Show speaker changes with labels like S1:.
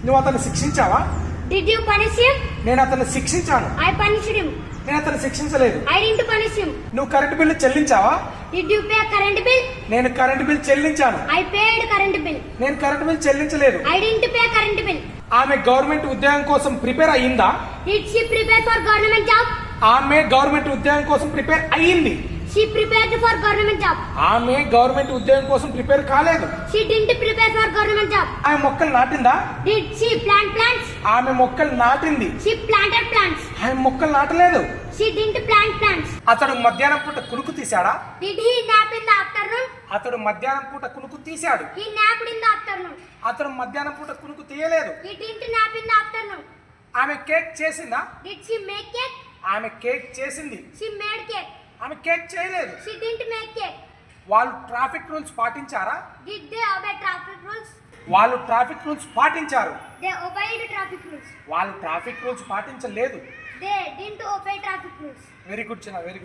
S1: నువ్వు అతన్ని శిక్షించావా?
S2: Did you punish him?
S1: నేను అతన్ని శిక్షించాను.
S2: I punished him.
S1: నేను అతన్ని శిక్షించలేదు.
S2: I didn't punish him.
S1: నువ్వు కరెంటు బిల్లు చెల్లించావా?
S2: Did you pay current bill?
S1: నేను కరెంటు బిల్ చెల్లించాను.
S2: I paid current bill.
S1: నేను కరెంటు బిల్ చెల్లించలేదు.
S2: I didn't pay current bill.
S1: ఆమె గవర్నమెంట్ ఉద్యోగం కోసం ప్రిపేర్ అయ్యిందా?
S2: Did she prepare for government job?
S1: ఆమె గవర్నమెంట్ ఉద్యోగం కోసం ప్రిపేర్ అయ్యింది.
S2: She prepared for government job.
S1: ఆమె గవర్నమెంట్ ఉద్యోగం కోసం ప్రిపేర్ కాలేదు.
S2: She didn't prepare for government job.
S1: ఆమె మొక్కలు నాటిందా?
S2: Did she plant plants?
S1: ఆమె మొక్కలు నాటింది.
S2: She planted plants.
S1: ఆమె మొక్కలు నాటలేదు.
S2: She didn't plant plants.
S1: అతడు మధ్యాహ్నం పూట కునుకు తీశాడా?
S2: Did he nap in the afternoon?
S1: అతడు మధ్యాహ్నం పూట కునుకు తీశాడు.
S2: He napped in the afternoon.
S1: అతడు మధ్యాహ్నం పూట కునుకు తీయలేదు.
S2: He didn't nap in the afternoon.
S1: ఆమె కేక్ చేసిందా?
S2: Did she make cake?
S1: ఆమె కేక్ చేసింది.
S2: She made cake.
S1: ఆమె కేక్ చేయలేదు.
S2: She didn't make cake.
S1: వాళ్ళు ట్రాఫిక్ రూల్స్ పాటించారా?
S2: Did they obey traffic rules?
S1: వాళ్ళు ట్రాఫిక్ రూల్స్ పాటించారు.
S2: They obeyed traffic rules.
S1: వాళ్ళు ట్రాఫిక్ రూల్స్ పాటించలేదు.
S2: They didn't obey traffic rules.
S1: Very good చిన్న, వెరీ గుడ్.